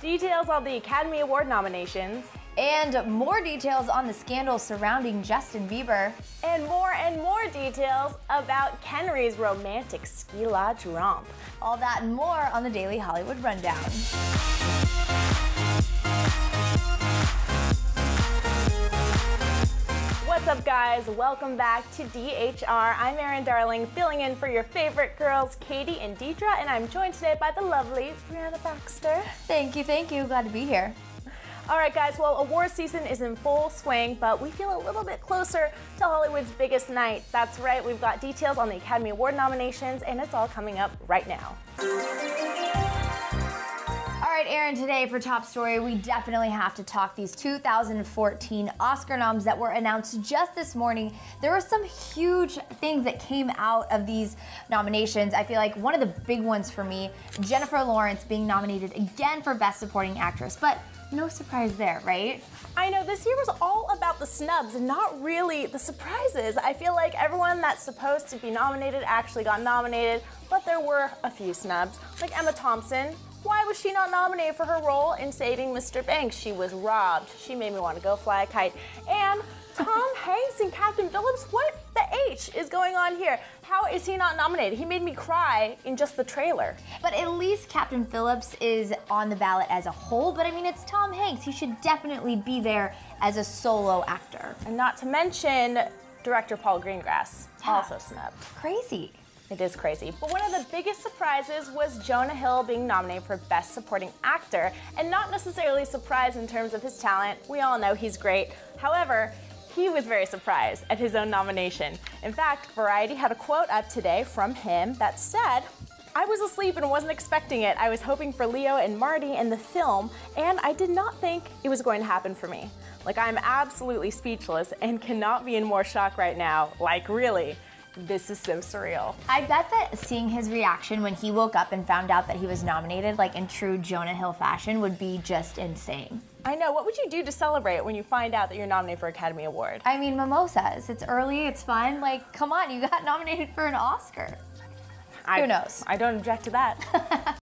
Details on the Academy Award nominations. And more details on the scandal surrounding Justin Bieber. And more details about Kenry's romantic ski lodge romp. All that and more on the Daily Hollywood Rundown. What's up, guys? Welcome back to DHR. I'm Erin, darling, filling in for your favorite girls, Katie and Deidre, and I'm joined today by the lovely Briana Baxter. Thank you. Glad to be here. All right, guys, well, award season is in full swing, but we feel a little bit closer to Hollywood's biggest night. That's right, we've got details on the Academy Award nominations, and it's all coming up right now. All right, Erin, today for Top Story, we definitely have to talk these 2014 Oscar noms that were announced just this morning. There were some huge things that came out of these nominations. I feel like one of the big ones for me, Jennifer Lawrence being nominated again for Best Supporting Actress, but no surprise there, right? I know, this year was all about the snubs and not really the surprises. I feel like everyone that's supposed to be nominated actually got nominated, but there were a few snubs, like Emma Thompson. Why was she not nominated for her role in Saving Mr. Banks? She was robbed. She made me want to go fly a kite. And Tom Hanks and Captain Phillips, what the H is going on here? How is he not nominated? He made me cry in just the trailer. But at least Captain Phillips is on the ballot as a whole, but I mean, it's Tom Hanks. He should definitely be there as a solo actor. And not to mention director Paul Greengrass, also snubbed. Crazy. It is crazy. But one of the biggest surprises was Jonah Hill being nominated for Best Supporting Actor, and not necessarily surprised in terms of his talent. We all know he's great. However, he was very surprised at his own nomination. In fact, Variety had a quote up today from him that said, "I was asleep and wasn't expecting it. I was hoping for Leo and Marty in the film, and I did not think it was going to happen for me. Like, I'm absolutely speechless and cannot be in more shock right now. Like, really. This is so surreal." I bet that seeing his reaction when he woke up and found out that he was nominated, like in true Jonah Hill fashion, would be just insane. I know. What would you do to celebrate when you find out that you're nominated for Academy Award? I mean, mimosas. It's early, it's fun. Like, come on, you got nominated for an Oscar. Who knows? I don't object to that.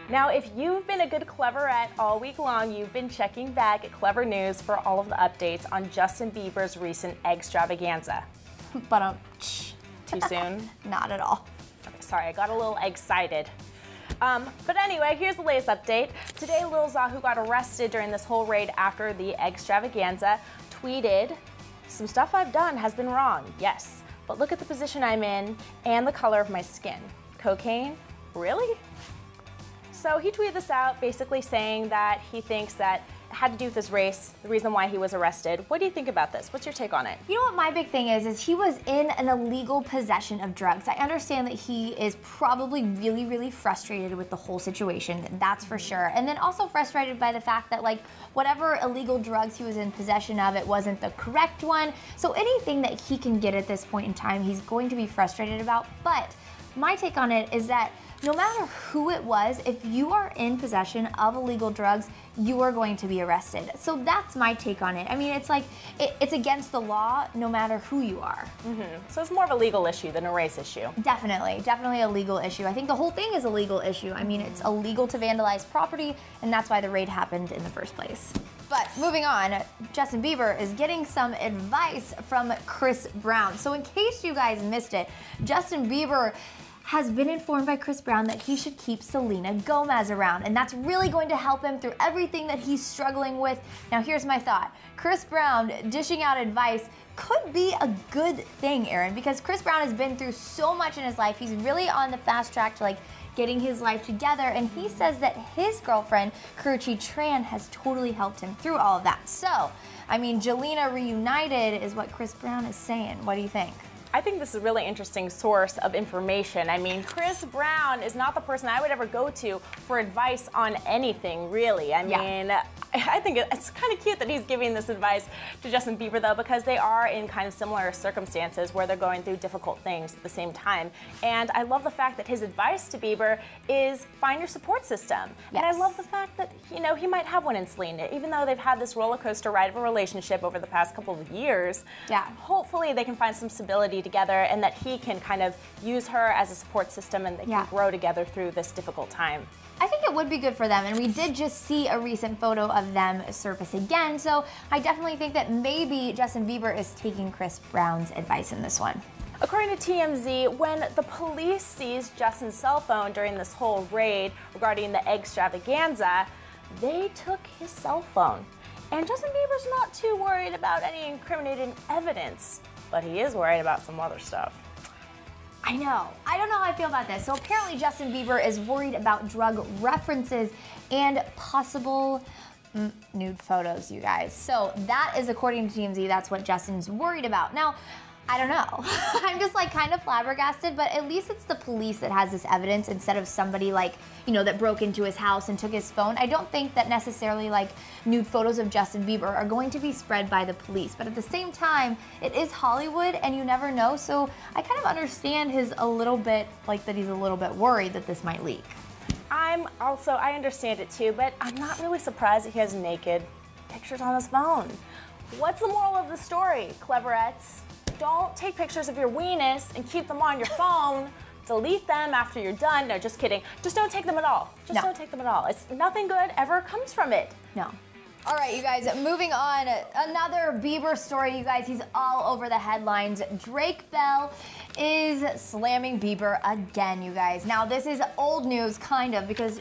Now, if you've been a good Clevverette all week long, you've been checking back at Clevver News for all of the updates on Justin Bieber's recent extravaganza. But Too soon? Not at all. Okay, sorry, I got a little excited. But anyway, here's the latest update. Today, Lil Za, who got arrested during this whole raid after the extravaganza, tweeted, "Some stuff I've done has been wrong, yes, but look at the position I'm in and the color of my skin. Cocaine? Really?" So he tweeted this out, basically saying that he thinks that it had to do with his race, the reason why he was arrested. What do you think about this? What's your take on it? You know what my big thing is he was in an illegal possession of drugs. I understand that he is probably really, really frustrated with the whole situation, that's for sure. And then also frustrated by the fact that, like, whatever illegal drugs he was in possession of, it wasn't the correct one. So anything that he can get at this point in time, he's going to be frustrated about. But my take on it is that no matter who it was, if you are in possession of illegal drugs, you are going to be arrested. So that's my take on it. I mean, it's like, it's against the law no matter who you are. So it's more of a legal issue than a race issue. Definitely a legal issue. I think the whole thing is a legal issue. I mean, it's illegal to vandalize property, and that's why the raid happened in the first place. But moving on, Justin Bieber is getting some advice from Chris Brown. So in case you guys missed it, Justin Bieber has been informed by Chris Brown that he should keep Selena Gomez around, and that's really going to help him through everything that he's struggling with. Now here's my thought. Chris Brown dishing out advice could be a good thing, Erin, because Chris Brown has been through so much in his life. He's really on the fast track to, like, getting his life together, and he says that his girlfriend, Karrueche Tran, has totally helped him through all of that. So, I mean, Jelena reunited is what Chris Brown is saying. What do you think? I think this is a really interesting source of information. I mean, Chris Brown is not the person I would ever go to for advice on anything, really. I mean, I think it's kind of cute that he's giving this advice to Justin Bieber, though, because they are in kind of similar circumstances where they're going through difficult things at the same time. And I love the fact that his advice to Bieber is find your support system. Yes. And I love the fact that, you know, he might have one in Selena, even though they've had this roller coaster ride of a relationship over the past couple of years. Yeah. Hopefully they can find some stability together, and that he can kind of use her as a support system, and they can grow together through this difficult time. I think it would be good for them, and we did just see a recent photo of them surface again, so I definitely think that maybe Justin Bieber is taking Chris Brown's advice in this one. According to TMZ, when the police seized Justin's cell phone during this whole raid regarding the extravaganza, they took his cell phone. And Justin Bieber's not too worried about any incriminating evidence, but he is worried about some other stuff. I know. I don't know how I feel about this. So apparently Justin Bieber is worried about drug references and possible nude photos, you guys. So that is, according to TMZ, that's what Justin's worried about. Now, I don't know. I'm just like kind of flabbergasted, but at least it's the police that has this evidence instead of somebody like, you know, that broke into his house and took his phone. I don't think that necessarily like nude photos of Justin Bieber are going to be spread by the police, but at the same time, it is Hollywood and you never know, so I kind of understand his a little bit, like that he's a little bit worried that this might leak. I understand it too, but I'm not really surprised that he has naked pictures on his phone. What's the moral of the story, Clevverettes? Don't take pictures of your weenus and keep them on your phone. Delete them after you're done. No, just kidding. Just don't take them at all. Don't take them at all. It's nothing good ever comes from it. No. All right, you guys, moving on. Another Bieber story, you guys. He's all over the headlines. Drake Bell is slamming Bieber again, you guys. Now, this is old news, kind of, because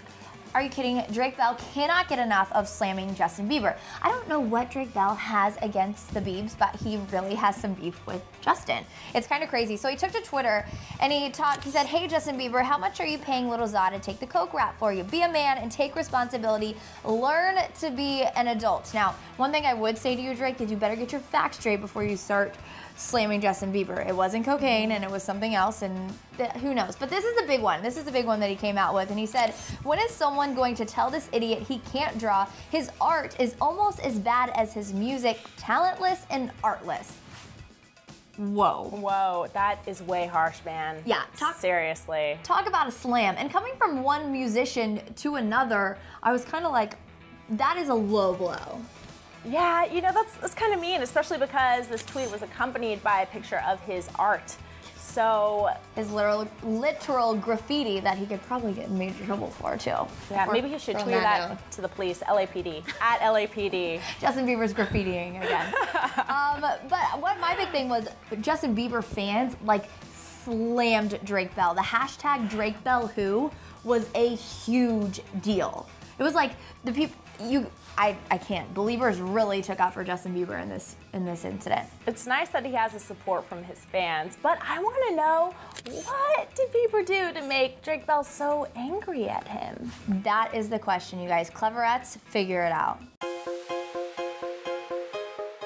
are you kidding? Drake Bell cannot get enough of slamming Justin Bieber. I don't know what Drake Bell has against the Biebs, but he really has some beef with Justin. It's kind of crazy. So he took to Twitter and he said, "Hey Justin Bieber, how much are you paying Lil Zod to take the coke rap for you? Be a man and take responsibility. Learn to be an adult." Now, one thing I would say to you, Drake, is you better get your facts straight before you start slamming Justin Bieber. It wasn't cocaine and it was something else, and who knows. But this is the big one. This is the big one that he came out with, and he said, "When is someone going to tell this idiot he can't draw? His art is almost as bad as his music, talentless and artless." Whoa. Whoa, that is way harsh, man. Yeah. Seriously. Talk about a slam. And coming from one musician to another, I was kind of like, that is a low blow. Yeah, you know, that's kind of mean, especially because this tweet was accompanied by a picture of his art. So his literal graffiti that he could probably get in major trouble for too. Yeah, maybe he should tweet that to the police, LAPD, at LAPD. Justin Bieber's graffitiing again. But what my big thing was, Justin Bieber fans like slammed Drake Bell. The hashtag Drake Bell Who was a huge deal. It was like the people I can't. Believers really took out for Justin Bieber in this incident. It's nice that he has the support from his fans, but I want to know, what did Bieber do to make Drake Bell so angry at him? That is the question, you guys. Clevverettes, figure it out.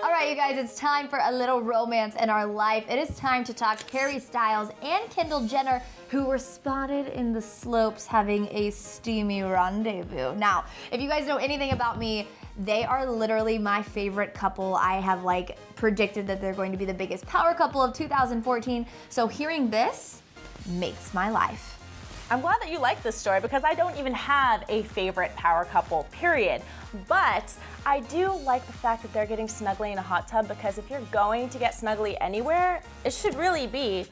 All right, you guys, it's time for a little romance in our life. It is time to talk Harry Styles and Kendall Jenner, who were spotted in the slopes having a steamy rendezvous. Now, if you guys know anything about me, they are literally my favorite couple. I have like predicted that they're going to be the biggest power couple of 2014. So hearing this makes my life. I'm glad that you like this story because I don't even have a favorite power couple, period. But I do like the fact that they're getting snuggly in a hot tub, because if you're going to get snuggly anywhere, it should really be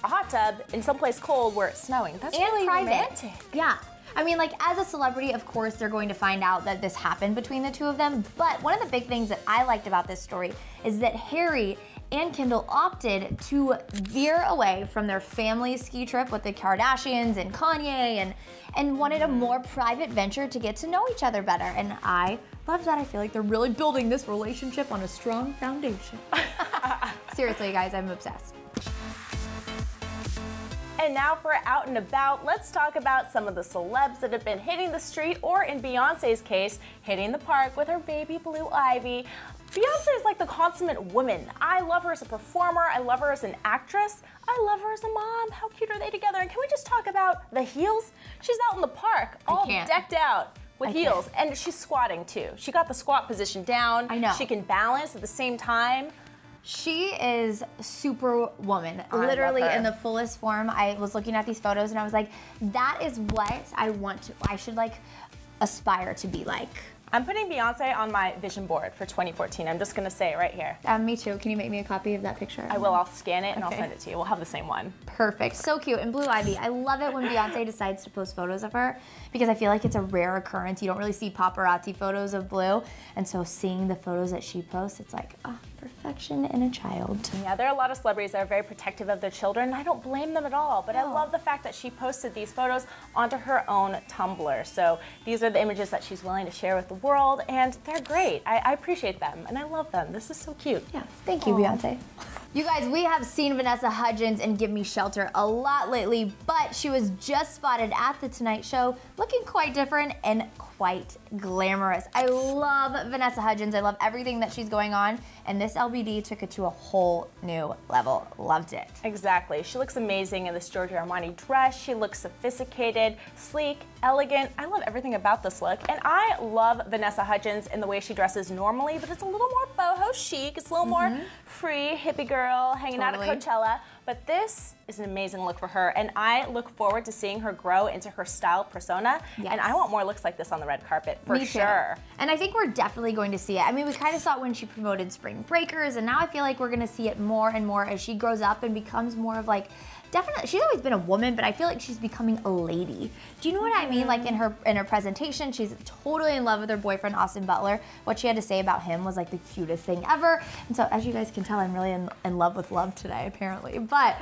a hot tub in someplace cold where it's snowing. That's really romantic. Yeah. I mean, like, as a celebrity, of course, they're going to find out that this happened between the two of them. But one of the big things that I liked about this story is that Harry and Kendall opted to veer away from their family ski trip with the Kardashians and Kanye and wanted a more private venture to get to know each other better. And I love that. I feel like they're really building this relationship on a strong foundation. Seriously, guys, I'm obsessed. And now for Out and About, let's talk about some of the celebs that have been hitting the street, or in Beyonce's case, hitting the park with her baby Blue Ivy. Beyonce is like the consummate woman. I love her as a performer, I love her as an actress, I love her as a mom. How cute are they together? And can we just talk about the heels? She's out in the park, all decked out with heels, and she's squatting too. She got the squat position down. I know. She can balance at the same time. She is superwoman, literally in the fullest form. I was looking at these photos and I was like, that is what I should like aspire to be like. I'm putting Beyonce on my vision board for 2014. I'm just gonna say it right here. Me too. Can you make me a copy of that picture? I will. I'll scan it and I'll send it to you. We'll have the same one. Perfect. So cute. And Blue Ivy. I love it when Beyonce decides to post photos of her because I feel like it's a rare occurrence. You don't really see paparazzi photos of Blue. And so seeing the photos that she posts, it's like, oh, perfection in a child. Yeah, there are a lot of celebrities that are very protective of their children. I don't blame them at all, but I love the fact that she posted these photos onto her own Tumblr. So these are the images that she's willing to share with the world, and they're great. I appreciate them, and I love them. This is so cute. Yeah, thank you, Beyonce. You guys, we have seen Vanessa Hudgens in Give Me Shelter a lot lately, but she was just spotted at The Tonight Show looking quite different and quite glamorous. I love Vanessa Hudgens. I love everything that she's going on, and this LBD took it to a whole new level. Loved it. Exactly. She looks amazing in this Giorgio Armani dress. She looks sophisticated, sleek, elegant. I love everything about this look, and I love Vanessa Hudgens in the way she dresses normally, but it's a little more boho chic. It's a little more free, hippie girl, hanging out at Coachella. But this is an amazing look for her, and I look forward to seeing her grow into her style persona, and I want more looks like this on the red carpet, for sure. And I think we're definitely going to see it. I mean, we kind of saw it when she promoted Spring Breakers, and now I feel like we're going to see it more and more as she grows up and becomes more of like, definitely, she's always been a woman, but I feel like she's becoming a lady. Do you know what I mean? Like in her presentation, she's totally in love with her boyfriend, Austin Butler. What she had to say about him was like the cutest thing ever. And so as you guys can tell, I'm really in love with love today, apparently. But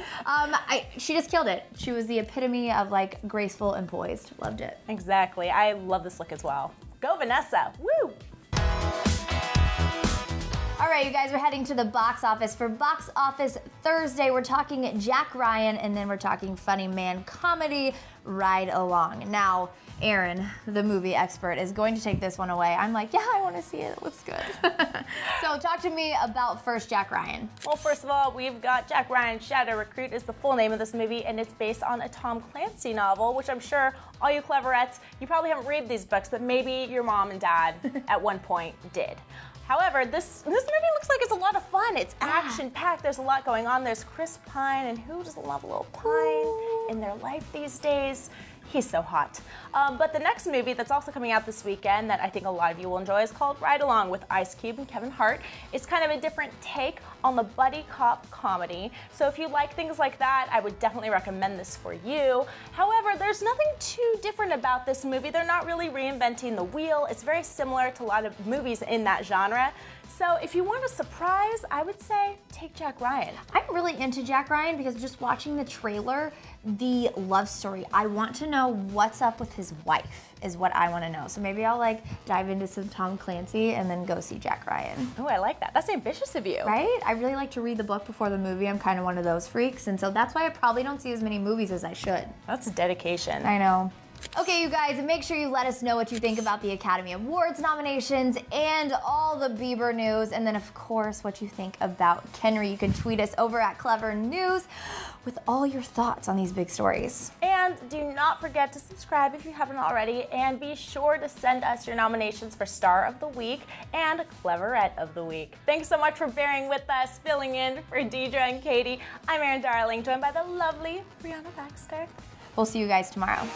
she just killed it. She was the epitome of like graceful and poised. Loved it. Exactly. I love this look as well. Go Vanessa. Woo! All right, you guys, we're heading to the box office. For Box Office Thursday, we're talking Jack Ryan, and then we're talking funny man comedy, Ride Along. Now, Erin, the movie expert, is going to take this one away. I'm like, yeah, I want to see it. It looks good. So talk to me about first Jack Ryan. Well, first of all, we've got Jack Ryan Shadow Recruit is the full name of this movie, and it's based on a Tom Clancy novel, which I'm sure all you Cleverettes, you probably haven't read these books, but maybe your mom and dad at one point did. However, this movie looks like it's a lot of fun. It's action-packed. There's a lot going on. There's Chris Pine, and who doesn't love a little Pine in their life these days? He's so hot. But the next movie that's also coming out this weekend that I think a lot of you will enjoy is called Ride Along with Ice Cube and Kevin Hart. It's kind of a different take on the buddy cop comedy. So if you like things like that, I would definitely recommend this for you. However, there's nothing too different about this movie. They're not really reinventing the wheel. It's very similar to a lot of movies in that genre. So if you want a surprise, I would say take Jack Ryan. I'm really into Jack Ryan because just watching the trailer, the love story, I want to know what's up with his wife is what I want to know. So maybe I'll like dive into some Tom Clancy and then go see Jack Ryan. Oh, I like that. That's ambitious of you. Right? I really like to read the book before the movie. I'm kind of one of those freaks, and so that's why I probably don't see as many movies as I should. That's a dedication. I know. Okay, you guys, make sure you let us know what you think about the Academy Awards nominations and all the Bieber news, and then of course what you think about Kenry. You can tweet us over at Clevver News with all your thoughts on these big stories. And do not forget to subscribe if you haven't already, and be sure to send us your nominations for Star of the Week and Cleverette of the Week. Thanks so much for bearing with us, filling in for Deidre and Katie. I'm Erin Darling, joined by the lovely Briana Baxter. We'll see you guys tomorrow.